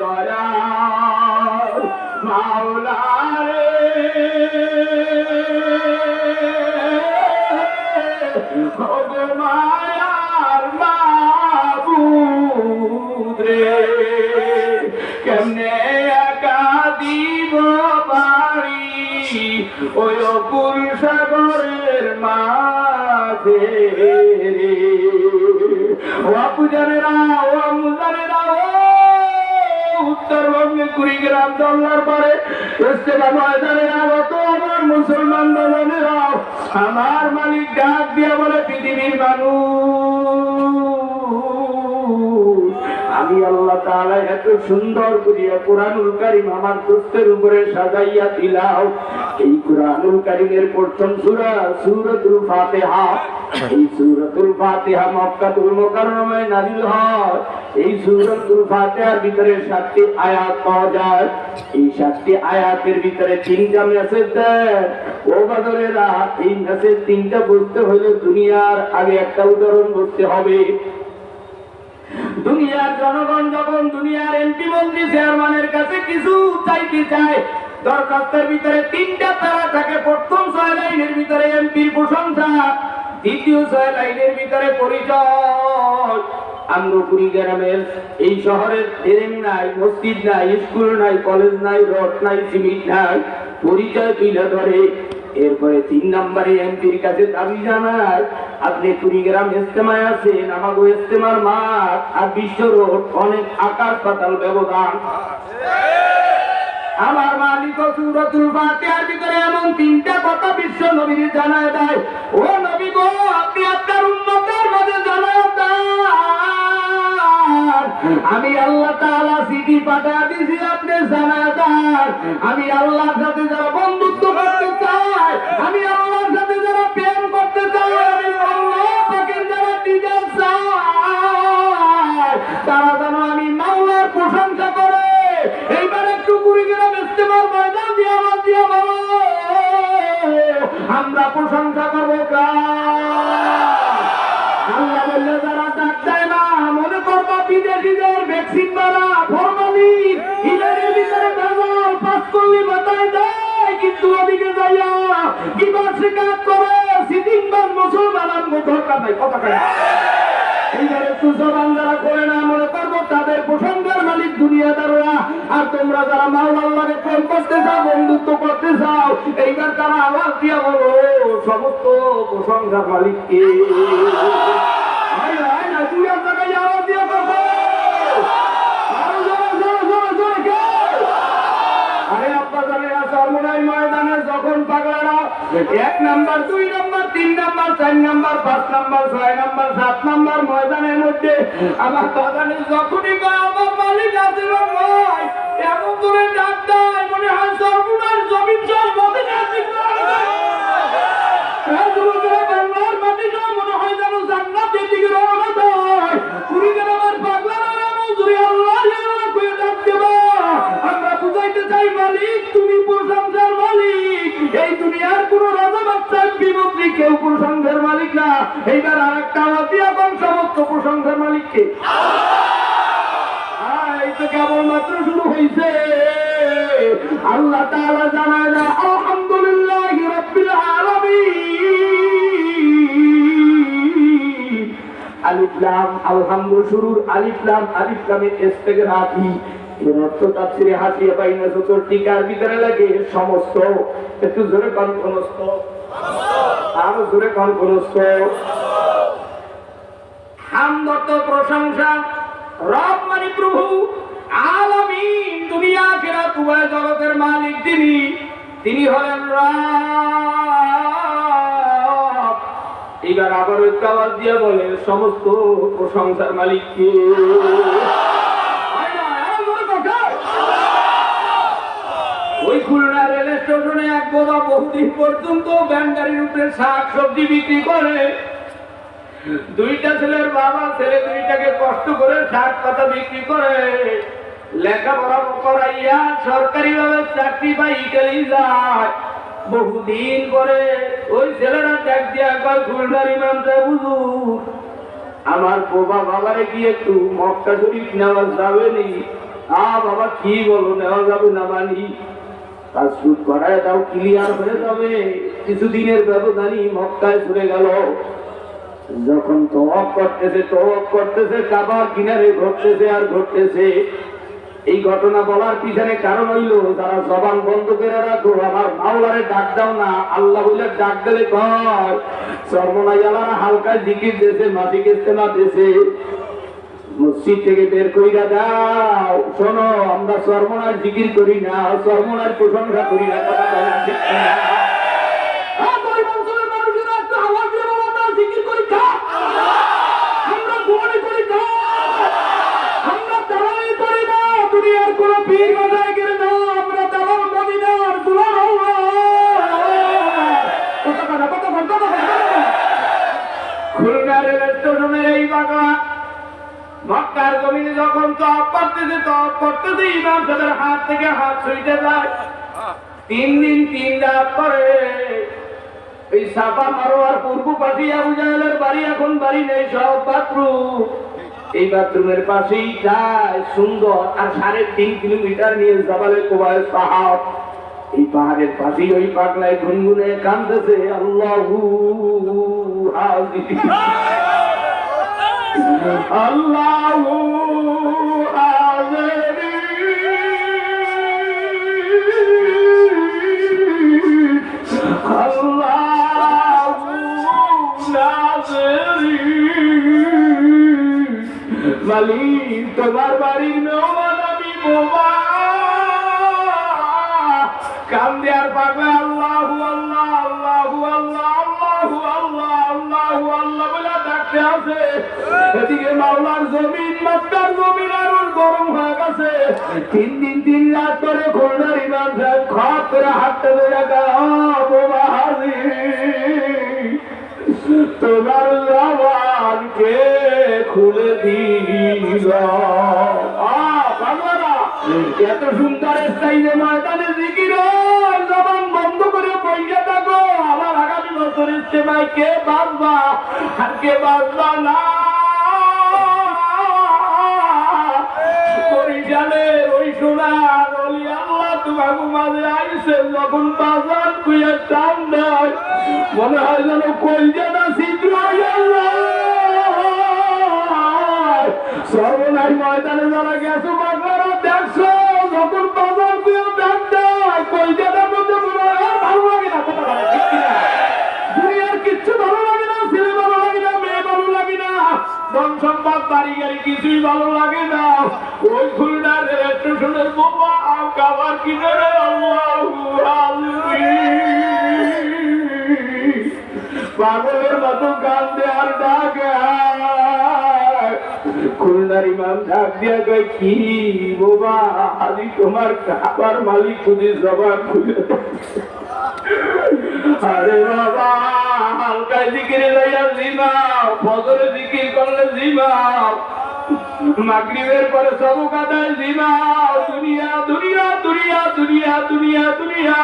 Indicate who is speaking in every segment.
Speaker 1: দয়া মাওলা রে মায়ার মাবুদ রে কেমনে একা দিব বাড়ি ওই অকুল সাগরের মাঝে রে ও আপু জানেরা ও আম্মু জানেরা উত্তরবঙ্গে কুড়িগ্রাম দল্লার পরে ইস্তেমা ময়দানে আগত আমার মুসলমান বাজানেরা আমার মালিক ডাক দিয়া বলে পৃথিবীর মানুষ আমি আল্লাহ তাআলা এত সুন্দর করিয়া কুরআনুল কারীম আমার দোস্তের উপরে সাজাইয়া দিলাম। এই কুরআনুল কারীমের প্রথম সূরা সূরাতুল ফাতিহা। এই সূরাতুল ফাতিহা মক্কাতুল মুকাররমায় নাযিল হয়। এই সূরাতুল ফাতিহার ভিতরে 7টি আয়াত পাওয়া যায়। এই 7টি আয়াতের ভিতরে 3টা মেসেজ দেয়। ও বাদরেরা এই মেসেজ 3টা বুঝতে হলে দুনিয়ার আগে একটা উদাহরণ বুঝতে হবে। দুনিয়ার জনগণ যখন দুনিয়ার এমপি মন্ত্রী চেয়ারম্যানের কাছে কিছু চাইতে চায়, দরখাস্তের ভিতরে 3টা তারা থাকে। প্রথম 6 লাইনের ভিতরে এমপির প্রশংসা, দ্বিতীয় 6 লাইনের ভিতরে পরিচয়। আমরা কুড়িগ্রামের এই শহরের ট্রেন নাই, মসজিদ নাই, স্কুল নাই, কলেজ নাই, রোড নাই, সিমেন্ট নাই, পরিচয় তুলে ধরে। এরপরে 3 নম্বরে এমপির কাছে দাবি জানায়, আপনি কুড়িগ্রাম ইস্তেমায় আছেন, আমাকে ইস্তেমার মাঠ আর বিশ্ব রোড অনেক আকাশ পাতাল ব্যবধান। আমার মালিক সূরাতুল ফাতিহার ভিতরে এমন 3টা কথা বিশ্ব নবীর জানায় দেয়। ও নবী গো, আপনি আপনার উম্মতের মাঝে জানায় দেন, আমি আল্লাহ তাআলা চিঠি পাঠিয়ে দিয়েছি, আপনি জানায় দেন। আমি আল্লাহর সাথে যারা বন্ধুত্ব করতে চায়, আমি আল্লাহর সাথে যারা প্রেম করতে চায়, আমি আল্লাহ পাকের যারা দিদার চায়, তারা যেন আমি মাওলার প্রশংসা করে। এইবার একটু কুড়িগ্রাম ইস্তেমার ময়দান দিয়ে আমার দিয়ে বলো, আমরা প্রশংসা করবো আল্লাহ বললে যারা ডাক দেয় না, মনে করবা বিদেশিদের ভ্যাকসিন মারা ফরমালিন ইলের ভিতরে ভেজাল পাস করলে মাথায় দেয়, কিন্তু ওদিকে যাইয়া কিবার শিকার করে সিদিনবার মুসলমান আমগো ধরকা দেয়। কথা কয় এইবারে সুজবান যারা করে না, মনে করবো তাদের প্রশংসার মালিক দুনিয়াদাররা। আর তোমরা যারা মাওলার লাগে প্রেম করতে চাও, বন্ধুত্ব করতে চাও, এইবার তারা আওয়াজ দিয়া বলো, সমস্ত প্রশংসার মালিক কে? দুনিয়ার জায়গায় আওয়াজ দিয়া বলো, আরো জোরে জোরে জোরে জোরে কে? আরে আপনাদের সর্বনাই ময়দানে যখন পাগলারা 1 number 2 number 3 number 4 number 5 number 6 number 7 number ময়দানের মধ্যে আমার বাগানে যখনই কয় আমার মালিক আছে ভাই, এমন করে ডাক দেয় মনে হয় সর্বনার জমিন সব মধ্যে আছে। বাংলার মাটি সব মনে হয় যেন জান্নাতের দিকে রওনা দেয়। কুড়িগ্রামের পাগলারা এমন জোরে আল্লাহ আল্লাহ করে ডাক দেবা। আমরা বুঝাইতে চাই মালিক তুমি প্রশংসার মালিক, এই দুনিয়ার কোন রাজা বাদশাহ বিমন্ত্রী কেউ প্রশংসার মালিক না। এইবার আরেকটা আওয়াজ দিয়া কোন সমস্ত প্রশংসার মালিককে? এই তো কেবলমাত্র শুরু হয়েছে। আল্লাহ তাআলা জানায় না আলহামদুলিল্লাহি রাব্বিল আলামিন। আলিফ লাম আলহামদু শুরুর আলিফ লামের ইস্তেগরাকি এর অর্থ তাফসীরে হাসিয়া বাইনা সূত্র টিকার ভিতরে লাগে সমস্ত। একটু জোরে কোন সমস্ত, আরো জোরে কোন সমস্ত। হামদ অর্থ প্রশংসা, রব মানে প্রভু, আলামিন দুনিয়া আখিরাত উভয় জগতের মালিক তিনি হলেন রব। এবার আবার ওই আওয়াজ দিয়ে বলে সমস্ত প্রশংসার মালিক কে? ওই খুলনা রেল স্টেশনে এক বোঝা বহুদিন পর্যন্ত ভ্যান গাড়ির উপরে শাক সবজি বিক্রি করে। 2টা ছেলের বাবা, ছেলে 2টাকে কষ্ট করে শাক পাতা বিক্রি করে লেখাপড়া করাইয়া সরকারি ভাবে চাকরি পাই ইটালি যায়। বহুদিন পরে ওই ছেলেরা ডাক দিয়া কয়, খুলনার ইমাম সাহেব হুজুর, আমার বাবা বাবারে কি একটু মক্কা শরীফ নেওয়া যাবে নি? বাবা কি বলো, নেওয়া যাবে না মানি, পাসপোর্ট করায় দাও, ক্লিয়ার হয়ে যাবে। কিছুদিনের ব্যবধানই মক্কায় চলে গেল। যখন তওয়াফ করতেছে কাবার কিনারে ঘটতেছে আর ঘটতেছে। এই ঘটনা বলার পিছনে কারণ হইল, যারা জবান বন্ধ করে রাখো, আমার মাওলারে ডাক দাও না, আল্লাহ বলে ডাক দিলে কয় সর্বনাই আলারা হালকা জিকির দেশে, মাসিক ইস্তেমা দেশে, মসজিদ থেকে বের কইরা দাও। শোনো, আমরা সর্বনার জিকির করি না, সর্বনার প্রশংসা করি না, কথা বলা ঠিক না। মক্কার জমিনে যখন তওয়াফ করতেছে ইমাম সাহেবের হাত থেকে হাত ছুঁইতে যায়। 3 দিন 3 রাত পরে এই সাফা মারোয়ার পূর্ব পাশে আবু জাহেলের বাড়ি, এখন বাড়ি নেই, সব বাথরুম। এই বাথরুমের পাশেই যায় সুন্দর আর 3.5 কিলোমিটার নিয়ে জাবালে কুবায় পাহাড়। এই পাহাড়ের পাশেই ওই পাগলায় গুনগুনে কাঁদতেছে, আল্লাহু হাজির, আল্লাহু হাজির, আল্লাহু নাজির। মালিক, তোমার বাড়ির মেহমান আমি বোমা। কান্দে আর পাগলা আল্লাহু আল্লাহ, আল্লাহু আল্লাহ, আল্লাহু আল্লাহ, আল্লাহু আল্লাহ বলে ডাকতে আছে। এদিকে মাওলার জমিন, মক্কার জমিন আরো গরম হয়ে গেছে। 3 দিন 3 রাত করে খুলনার ইমাম সাহেব খপ করে হাঁটতে ধরে বোমা হাজির, তোমার জবানকে খুলে দিল। এত সুন্দর স্থায়ী ময়দানে জিকির, জবান বন্ধ করে বইয়া থাকো। আবার আগামী বছর ইস্তেমায় কে বাঁচবা আর কে বাঁচবা না। বরিশালের ওই সোনার অলি আল্লাহ তোমাকে মাঝে আইসে, যখন বাজান কুইয়া টান দেয় মনে হয় যেন কলজাটা ছিদ্র হয়ে যায়। সর্বনাশ ময়দানে যারা গেছো বাংলারা দেখছো, যখন বাজার কুইয়া টান দেয় কলজাটার মধ্যে মনে হয় আর ভালো লাগে না, কথা বলে ঠিক কিনা? দুনিয়ার কিচ্ছু ভালো লাগে না, ছেলে ভালো লাগে না, মেয়ে ভালো লাগে না, ধন সম্পদ বাড়ি গাড়ি কিছুই ভালো লাগে না। ওই খুলনার স্টেশনের বোমা খাবার কিনারে আল্লাহু হাজির, পাগলের মতো কান্দে আর ডাকে। খুলনার ইমাম ডাক দিয়া কয়, কি বোমা আজি তোমার খাবার মালিক খুঁজে জবান খুঁজে। আরে বাবা, হালকায় জিকিরে লইয়া জিমাও, ফজরে জিকির করলে জিমাও, মাগরিবের পরে সব কাদায় জিমাও। দুনিয়া দুনিয়া দুনিয়া দুনিয়া দুনিয়া দুনিয়া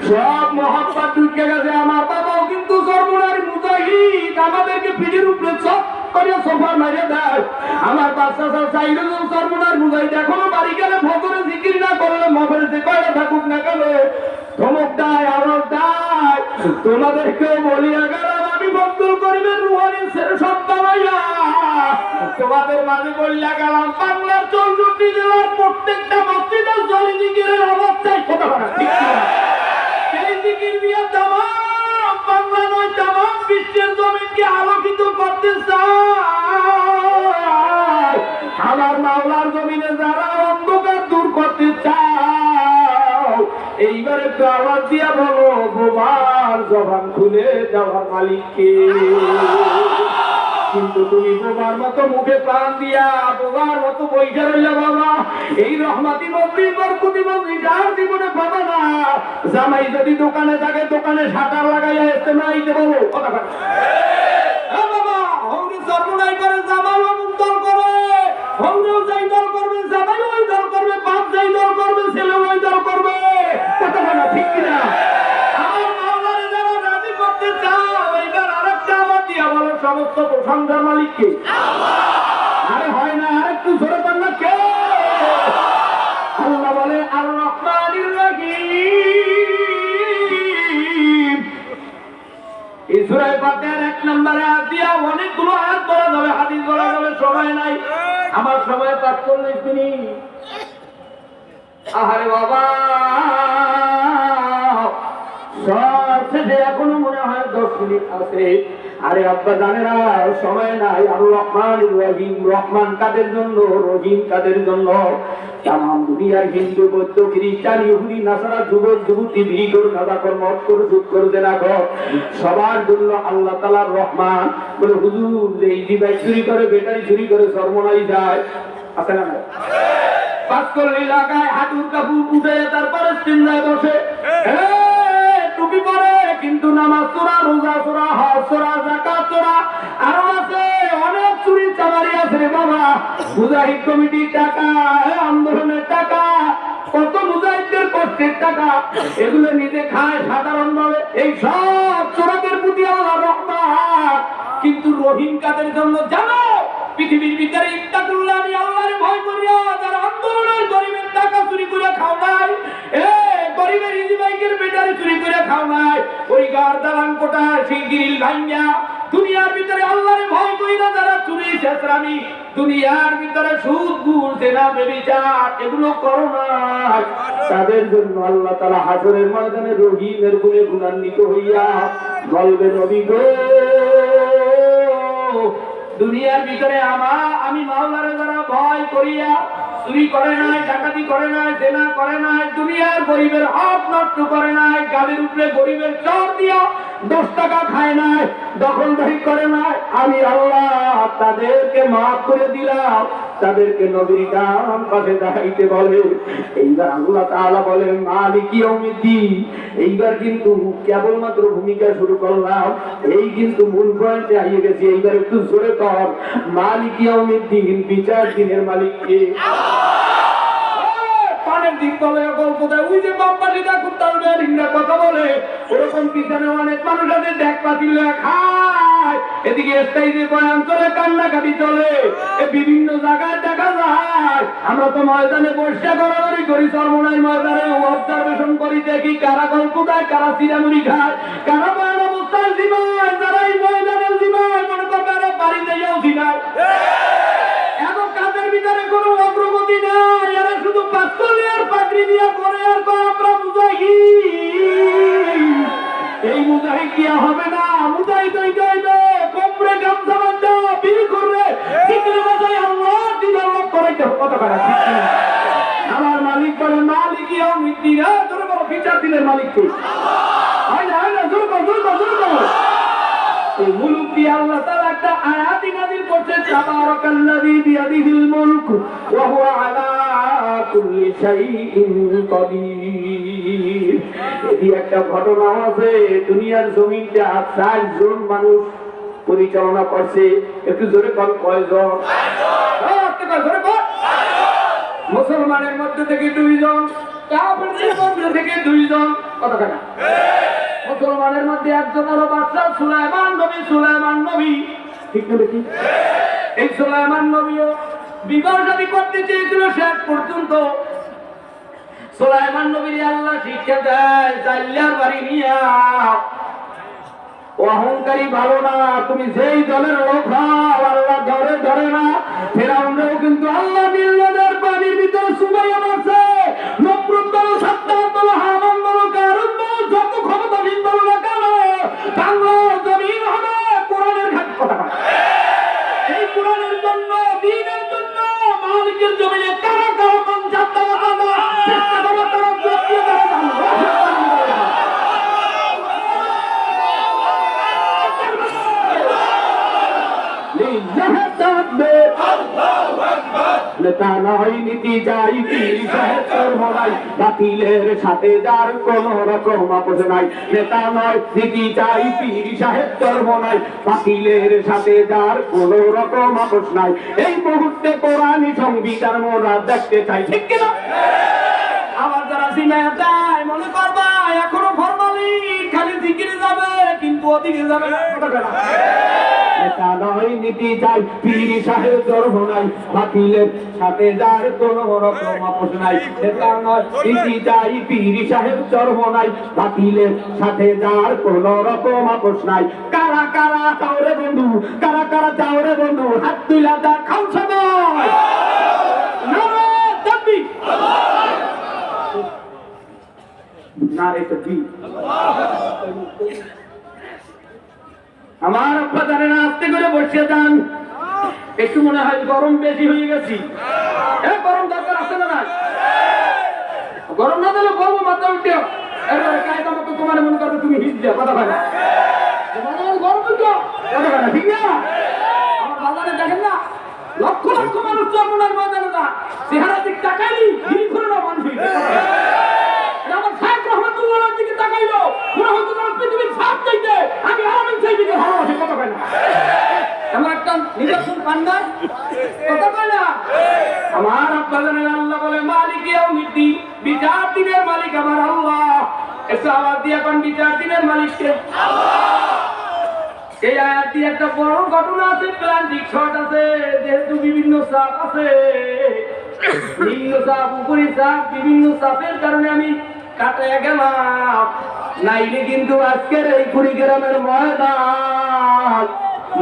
Speaker 1: সব মহাত্মা ঢুকে গেছে। আমার বাবাও কিন্তু সর্বনারী মুজাহিদ, আমাদেরকে পিঠের উপরে চপ করে সোফা মেরে দেয়। আমার বাচ্চা চাইলে সর্বনার মুজাহিদ এখনো বাড়ি গেলে ভগরে জিকির না করলে মফের যে কয়টা থাকুক না কেন ধমক দেয়, আরো দেয়। তোমাদেরকে বলিয়া গেলাম, আমি বদল করিবেন রুহানি ছেড়ে সন্তান হইয়া তোমাদের মাঝে বলিয়া গেলাম, বাংলার 64 জেলার প্রত্যেকটা মসজিদে জলি জিকিরের অবস্থায় কথা বলা ঠিক না। এই জিকির দিয়ে তামাম বাংলা নয়, তামাম বিশ্বের জমিনকে আলোকিত করতে চায়। আমার মাওলার জমিনে যারা অন্ধকার দূর করতে চাও, এইবার একটু আওয়াজ দিয়া বলো, বোমার জবান খুলে দেওয়ার মালিককে। কিন্তু তুমি বোমার মতো মুখে প্রাণ দিয়া বোমার মতো বৈশা রইলা বাবা। এই রহমাতি মন্ত্রী বরকতি মন্ত্রী যার জীবনে পাবা না। জামাই যদি দোকানে থাকে, দোকানে শাটার লাগাইয়া ইস্তেমাইতে বলো, কথা বলে বাবা। হৌরে সর্বনাই করে, জামাই অমুক দল করে, হৌরেও যাই দল করবে, জামাই ওই দল করবে, বাপ যাই দল করবে, ছেলে ওই দল করবে, কথা বলে ঠিক কিনা? সমস্ত প্রশংসার মালিককে। আরে হয় না, আরেকটু জোরে পান না কে? নম্বরে হাত দিয়া অনেকগুলো হাত বলা যাবে, হাদিস বলা যাবে, সময় নাই। আমার সময় ৪৫ মিনিট। আহারে বাবা, সব শেষে এখনো মনে হয় 10 মিনিট আছে। আরে আব্বা জানে না সময় নাই। আর রহমান রহিম, রহমান কাদের জন্য, রহিম কাদের জন্য? তামাম দুনিয়ার হিন্দু, বৌদ্ধ, খ্রিস্টান, ইহুদি, নাসারা, যুবক যুবতী, বিড়ি কর, গাঁজা কর, মদ কর, সুদ কর, জেনা কর, সবার জন্য আল্লাহ তাআলার রহমান। বলে হুজুর এই ডিভাইস চুরি করে, ব্যাটারি চুরি করে সর্বনাশ যায়, আছে না? পাঁচকল এলাকায় হাঁটুর কাপড় উঠে তারপরে চিন্তায় বসে, টুপি পরে কিন্তু নামাজ চোরা, রোজা চোরা, হজ চোরা, যাকাত চোরা, আরো আছে অনেক চুরি চামারি আছে রে বাবা। মুজাহিদ কমিটির টাকা, আন্দোলনের টাকা, কত মুজাহিদদের কষ্টের টাকা, এগুলো নিজে খায় সাধারণ ভাবে। এই সব চোরাদের প্রতি আল্লাহ রহমান। কিন্তু রহিম কাদের জন্য জানো? পৃথিবীর ভিতরে ইত্তাকুল্লাহ, আমি আল্লাহরে ভয় করিয়া যারা আন্দোলনের গরিবের টাকা চুরি করে খাও নাই, গরিবের ইজি বাইকের ব্যাটারি চুরি করে খাও নাই, ওই গার দালান কোটা সেই গ্রিল ভাঙ্গা দুনিয়ার ভিতরে আল্লাহরে ভয় কইরা যারা চুরি শেষরামি, দুনিয়ার ভিতরে সুদ ঘুষ জেনা ব্যভিচার এগুলো করো নাই, তাদের জন্য আল্লাহ তাআলা হাসরের ময়দানে রহিমের গুণে গুণান্বিত হইয়া বলবে, নবী গো দুনিয়ার ভিতরে আমি মাওলারে যারা ভয় করিয়া চুরি করে নাই, ডাকাতি করে নাই, জেনা করে নাই, দুনিয়ার গরিবের হক নষ্ট করে নাই, গালের উপরে গরিবের চর দিয়া 10 টাকা খায় নাই, দখলদারি করে নাই, আমি আল্লাহ তাদেরকে মাফ করে দিলাম। তাদেরকে নবীর ডান পাশে দাঁড়াইতে বলে। এইবার আল্লাহ তাআলা বলেন মালিক ইয়াউমিদ্দিন। এইবার কিন্তু কেবলমাত্র ভূমিকা শুরু করলাম, এই কিন্তু মূল পয়েন্টে আইয়ে গেছি। এইবার একটু জোরে কর, মালিক ইয়াউমিদ্দিন, বিচার দিনের মালিক কে? পানের দিক বলে গল্প দেয়, ওই যে বাপ্পাটিটা কুত্তার বেরিংরা কথা বলে, ওরকম পিছনে অনেক মানুষ আছে দেখ পাতিল খায়, এদিকে স্টেজে বয়ান চলে, কান্নাকাটি চলে, বিভিন্ন জায়গায় দেখা যায়। আমরা তো ময়দানে বসে গড়াগড়ি করি, চরমনাই ময়দানে অবজারভেশন করি, দেখি কারা গল্প দেয়, কারা চিরামুড়ি খায়, কারা বয়ান অবস্থায় জীবায়, যারা এই ময়দানে জীবায়, মনে করবে আরো বাড়িতে যাও জীবায়। এখন কাজের ভিতরে কোনো অগ্রগতি নাই, এরা শুধু পাঁচকলিয়ার পাগড়ি দিয়া করে আর আমরা মুজাহিদ। এই মুজাহিদ দিয়া হবে না, মুজাহিদ হইতে হইবে কোমরে গামছা বাঁধা, বিড়ি করবে, জিকির বাজায় আল্লাহ দিদার লাভ করাইতে হবে। কত টাকা ঠিক না? আমার মালিক বলে মালিক ইয়াউমিদ্দিন, তোর বড় বিচার দিনের মালিক কে? হয় না, হয় না, জোর কর, জোর কর, জোর কর। এই মুলুক দিয়ে আল্লাহ তাআলা একটা আয়াত নাযিল করতে, তাবারাকাল্লাযী বিয়াদিহিল মুলক ওয়া হুয়া আলা কুল্লি শাইইন কাদির। এই একটা ঘটনা আছে, দুনিয়ার জমিনটা 4 জন মানুষ পরিচালনা করছে। একটু জোরে কোন কয়জন? জোরে কর। মুসলমানের মধ্যে থেকে 2 জন, কাফেরদের মধ্যে থেকে 2 জন। কত টাকা? মুসলমানের মধ্যে একজন হলো বাদশা সুলাইমান নবী। সুলাইমান নবী, ঠিক না বেশি? এই সুলাইমান নবীও বিবাহ শাদী করতে চেয়েছিল, শেষ পর্যন্ত সুলাইমান নবীর আল্লাহ শিক্ষা দেয়, জাল্লার বাড়ি নিয়া অহংকারী ভালো না, তুমি যেই দলের লোক হও আল্লাহ ধরে ধরে না। ফেরাউনও কিন্তু আল্লাহ নীলনদের পানির ভিতরে সুমাইয়া মারছে। নমরুদ বলো, সাদ্দাত বলো, হামান বলো, কারুন বলো, যত ক্ষমতাধীন বলো না কেন, বাংলার জমিন হবে কোরআনের ঘাট কথা। এই কোরআনের জন্য, দ্বীনের জন্য মালিকের জমিনে কারা কারা পঞ্চায়েত দেওয়া হবে, চেষ্টা করো তারা যোগ্য তারা নেতা নয় নীতি যাই বাতিলের সাথে যার কোন রকম আপোষ নাই। নেতা নয় নীতি চাই পীর সাহেব ধর্ম নাই, বাতিলের সাথে যার কোন রকম আপোষ নাই। এই মুহূর্তে কোরআনী সংবিধান মোরা দেখতে চাই, ঠিক কিনা? আবার যারা সিনেমা যায় মনে করবা এখনো ফরমালি খালি দিকে যাবে, কিন্তু ওদিকে যাবে না। এটা নয় নীতি চাই পীর সাহেব জন্ম নাই বাতিলের সাথে যার কোনো রকম আপোষ নাই এটা নয় নীতি চাই পীর সাহেব জন্ম নাই বাতিলের সাথে যার কোনো রকম আপোষ নাই কারা কারা চাওরে বন্ধু কারা কারা চাওরে বন্ধু হাত তুলা দা খাও সবাই নারে তাকবীর নারে তাকবীর আমার আব্বা জানেন আস্তে করে বসে যান একটু মনে হয় গরম বেশি হয়ে গেছি গরম দরকার আছে না গরম না দিলে বলবো মাথা উঠে এরপরে কায়দা মতো তোমার মনে করবে তুমি হিট দেওয়া কথা হয় না গরম উঠো কথা হয় না ঠিক না আমার বাজারে দেখেন না লক্ষ লক্ষ মানুষ চর্মনার বাজারে না চেহারা দিক তাকাইনি হিট করে না মানুষ আমার সাহেব রহমতুল্লাহর দিকে তাকাইলো মনে হতো না পৃথিবীর সাপ চাইতে আমি আরামের চাইতে ভালোবাসি কথা হয় না আমার একটা নিদর্শন পান না কথা কয় না আমার আব্বা জানেন আল্লাহ বলে মালিক ইয়াউমিদ্দিন বিচার দিনের মালিক আমার আল্লাহ একটু আওয়াজ দিয়ে কোন বিচার দিনের মালিক কে আল্লাহ এই আয়াত দিয়ে একটা বড় ঘটনা আছে প্লান্টিক শট আছে যেহেতু বিভিন্ন সাপ আছে নিম্ন সাপ উপরি সাপ বিভিন্ন সাপের কারণে আমি কাটায় গেলাম নাইলে কিন্তু আজকের এই কুড়িগ্রামের ময়দান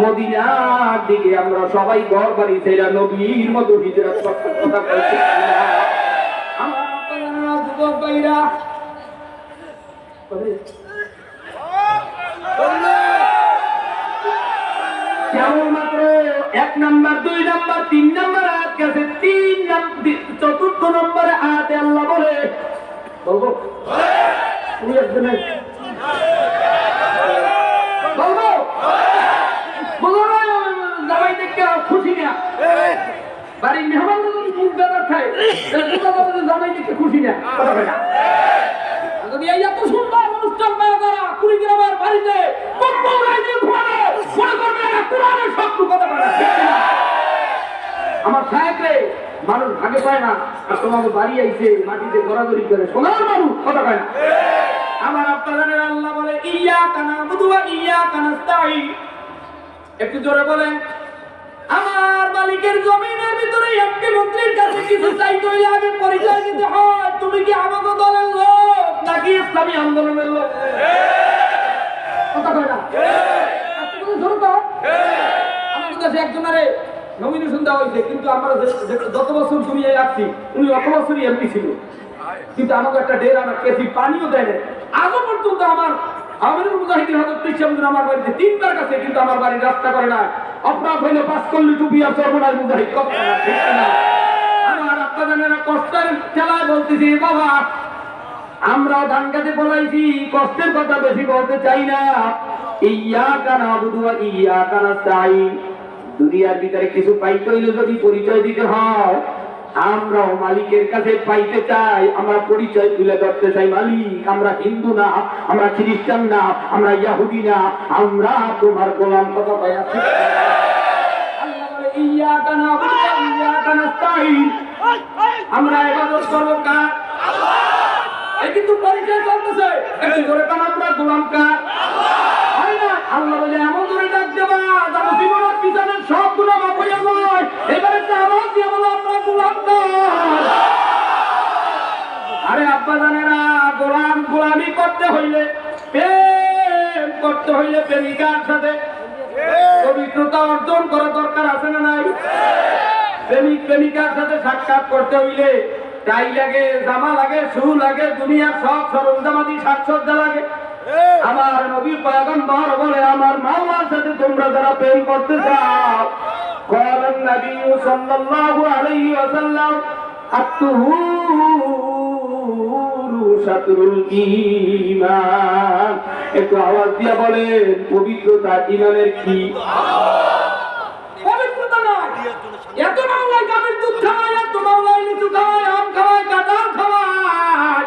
Speaker 1: মদিনার দিকে আমরা সবাই ঘর বাড়ি ছেড়ে নবীর মতো হিজরত করতে কথা বলছি আমার আপনারা যুবক ভাইরা কেবলমাত্র 1 নম্বর 2 নম্বর 3 নম্বর আয়াত কাছে 3 নম্বর 4th নম্বরে আয়াতে আল্লাহ বলে বলবো তুমি একজনে বলবো জামাই দেখে খুশি না বাড়ির মেহমান যদি মুখ বেদার খায় জামাই দেখে খুশি না কথা বলে না যদি এই এত সুন্দর অনুষ্ঠান পায় তারা কুড়িগ্রামের বাড়িতে আমার সাহেবরে মানুষ ভাগে পায় না আর তোমাকে বাড়ি আইছে মাটিতে গড়াগড়ি করে সোনার মানুষ কথা পায় না আমার আপনাদের আল্লাহ বলে ইয়াকা নাবুদু ওয়া ইয়াকা নাস্তাঈন একটু জোরে বলেন আমার মালিকের জমিনের ভিতরে এমপি মন্ত্রীর কাছে কিছু চাইতে হইলে আগে পরিচয় দিতে হয় তুমি কি আমাকে দলের লোক নাকি ইসলামী আন্দোলনের লোক কথা কয় না আপনি জোরে তো আমাদের কাছে একজনের নমিনেশন দেওয়া হয়েছে কিন্তু আমরা যত বছর দুনিয়ায় আসছি উনি অত বছরই এমপি ছিল কিন্তু আমাকে একটা ডেরা না কেসি পানিও দেয় না আজও পর্যন্ত আমার আমিরুল মুজাহিদিন হযরত পীর আমার বাড়িতে 3বার কাছে কিন্তু আমার বাড়ির রাস্তা করে না অপরাধ হইলে 5 করলি টুপি আর সর্বনাশ মুজাহিদ কথা না ঠিক না আমার আপনাদের কষ্টের খেলায় বলতেছি বাবা আমরা ধান কাটে বলাইছি কষ্টের কথা বেশি বলতে চাই না ইয়াকা নাবুদু ওয়া ইয়াকা নাস্তাঈন দুনিয়ার ভিতরে কিছু পাইতে হইলে যদি পরিচয় দিতে হয় আমরাও মালিকের কাছে পাইতে চাই আমরা পরিচয় তুলে ধরতে চাই মালিক আমরা হিন্দু না আমরা খ্রিস্টান না আমরা ইহুদি না আমরা তোমার গোলাম কথা পাই আছি আল্লাহ বলে ইয়াকা নাবুদু ওয়া ইয়াকা নাস্তাঈন আমরা ইবাদত করব কার আল্লাহ এই কিন্তু পরিচয় চলতেছে একটু জোরে কান আমরা গোলাম কার আল্লাহ হয় না আল্লাহ বলে এমন করে ডাক দেবা যারা জীবনের পিছনে সব গুনাহ মাফ হয়ে যায় এবারে একটা আওয়াজ দিয়ে বলো আমরা গোলাম কার আরে আব্বা জানেরা গোলামি করতে হইলে প্রেম করতে হইলে প্রেমিকার সাথে পবিত্রতা অর্জন করা দরকার আছে না নাই প্রেমিকার সাথে সাক্ষাৎ করতে হইলে টাই লাগে জামা লাগে শু লাগে দুনিয়ার সব সরঞ্জামাদি সাজসজ্জা লাগে আমার নবী পয়গম্বর বলে আমার মাওলার সাথে তোমরা যারা প্রেম করতে চাও قال النبي صلى الله عليه وسلم الطهور شطر الإيمان একটু আওয়াজ দিয়ে বলেন পবিত্রতা ঈমানের কি পবিত্রতা নয় এত মাওলাই গামের দুধ খায় এত মাওলাই লিচু খায় আম খায় কাঁঠাল খায়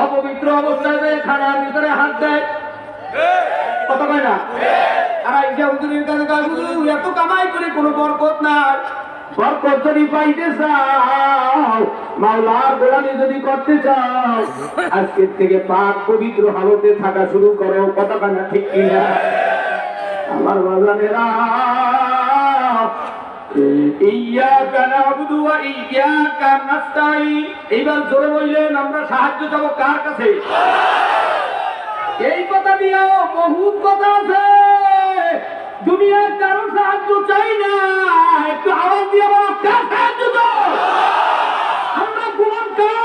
Speaker 1: অপবিত্র অবস্থায় খানার ভিতরে হাত দেয় কথা কয় না আর এই যে হুজুরের কাছে হুজুর এত কামাই করে কোনো বরকত নাই বরকত যদি পাইতে চাও মাওলার গোলামি যদি করতে চাও আজকের থেকে পাক পবিত্র হালতে থাকা শুরু করো কথা কয় না ঠিক কিনা আমার বাজানেরা, ইয়াকা নাবুদু ওয়া ইয়াকা নাস্তাইন, এইবার জোরে বললেন আমরা সাহায্য চাবো কার কাছে? এই কথা দিয়েও বহুত কথা আছে, দুনিয়ার কারো সাহায্য চাই না, একটু আওয়াজ দিয়ে বলো কার সাহায্য চাও? আমরা গুণাগার।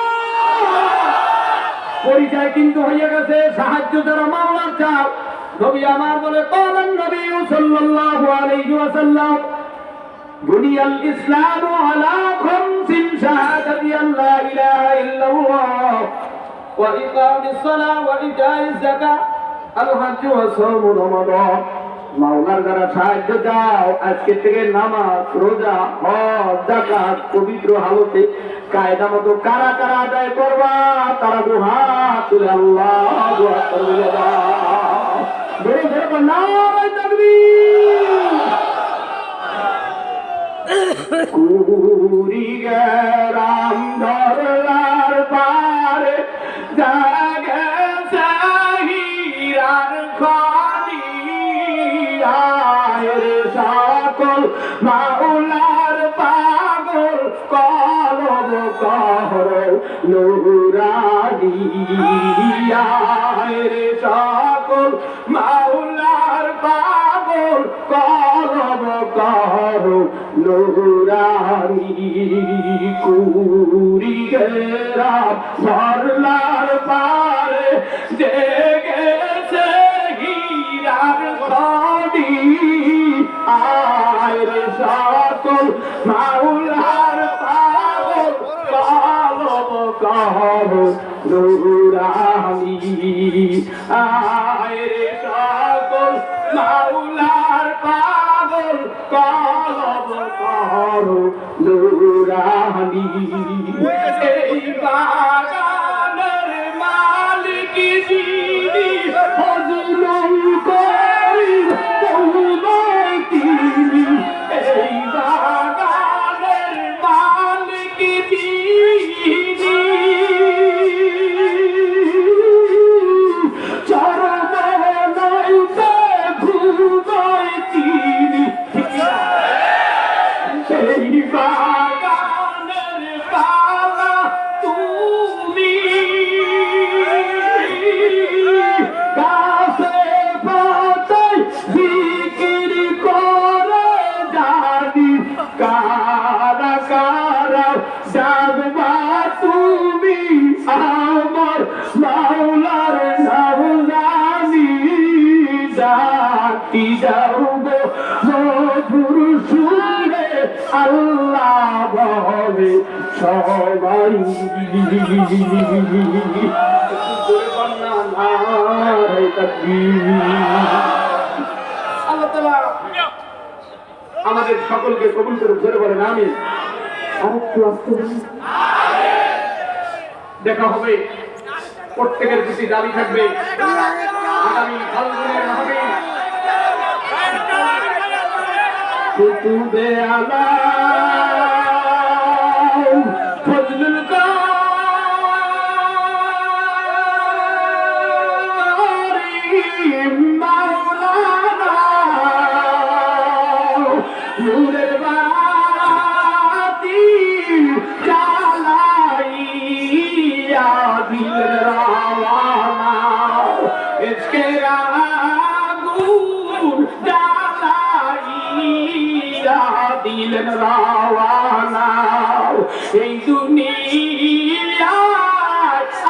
Speaker 1: পরিচয় কিন্তু হয়ে গেছে, সাহায্য যারা মাওলার চাও। নবী আমার বলে কলেন নবী সাল্লাল্লাহু আলাইহি ওয়াসাল্লাম, বুনিয়াল ইসলামু আলা খামসিন শাহাদাতি আল্লা ইলাহা ইল্লাল্লাহ ওয়া ইকামিস সালাহ ওয়া ইতাইজ যাকাত আল হজ্জ ওয়া সাওম রমাদান। মাওলার যারা সাহায্য চাও, আজকে থেকে নামাজ, রোজা, হজ, যাকাত পবিত্র হালতে কায়দা মতো কারা কারা আদায় করবা, তারা দুহাত তুলে আল্লাহু আকবার বলে দাও। জোরে জোরে নারায়ে তাকবীর। কুড়িগ্রাম ধরলার পারে জাগে সাহিরার খালি আয়ের সকল মাওলার পাগল কলব কর নুরানি আয়ের সকল মাওলার পাগল কলব কর নুরানি। কুড়িগ্রাম ধরলার পারে জেগেছে হীরার খনি আয়ের সকল মাওলার পাগল কলব কর নুরানি আয়ের সকল মাওলার পাগল কলব কর নুরানি। এই বাগানের মালিক যিনি ফজলুল করিম মওলাই তিনি, এই বাগানের মালিক যিনি চরমনাইতে ঘুমায় তিনি, এই বাগানের পালা তুমি গাছে পাতায় জিকির করে জানি কারা কারা জানবা তুমি আমার মাওলার নাম জানি জাতি যাও গো মধুর সুরে আল্লাহ বলে সবাই। আল্লাহ তাআলা আমাদের সকলকে কবুল করে জোরে বলেন আমিন। আরেকটু আস্তে দেখা হবে, প্রত্যেকের প্রতি দাবি থাকবে আগামী ফাল্গুনের মাহফিল কুতুবে আলাম ফজলুল করিম মাওলানা নূরের বাতি জ্বালাইয়া দিলেন রাওয়ানা, ইশকের আগুন জ্বালাইয়া দিলেন রাওয়ানা। এই দুনিয়ায়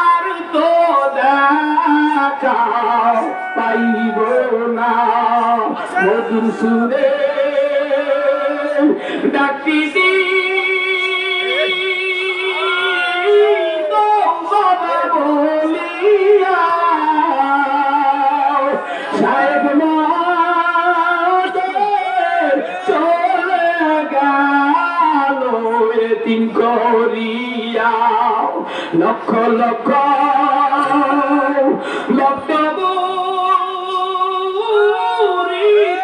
Speaker 1: আর তো দেখা পাইব না, মধুর সুরে ডাকি দি বলিয়া সাহেব চলে গেল এতিম করিয়া, লক্ষ লক্ষ বক্তব্যি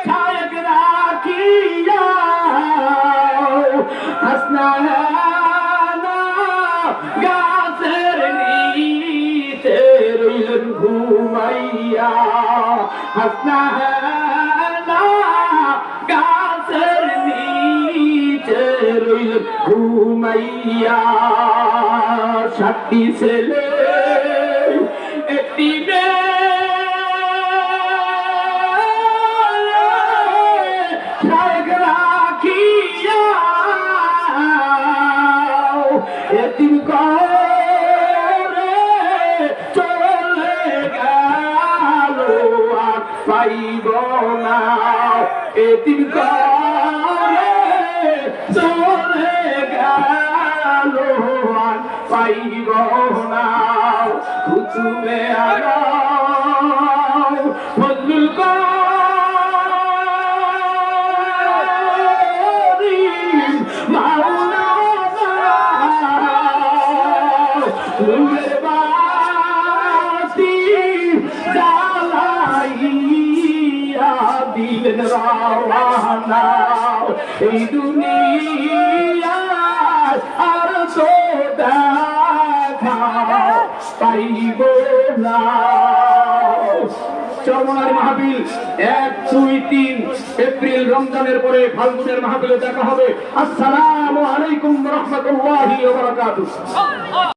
Speaker 1: সাহেব রাখিয়া হাসনা গাছের নিচে রইলেন ঘুমাইয়া, হাসনা সুমাইয়া সাতটি ছেলে একটি এতিম করে চলে গেল আর পাইব না এতিম করে চলে গেল আর পাইব না কুতুবে আলম ফজলুল করিম মাওলানা নূরের বাতি জ্বালাইয়া দিলেন রওয়ানা এই দুনিয়ায় আর তো দেখা পাইব না। চরমনার মাহফিল 1, 2, 3 এপ্রিল রমজানের পরে ফাল্গুনের মাহফিলে দেখা হবে। আসসালামু আলাইকুম ওয়া রাহমাতুল্লাহি ওয়া বারাকাতুহু।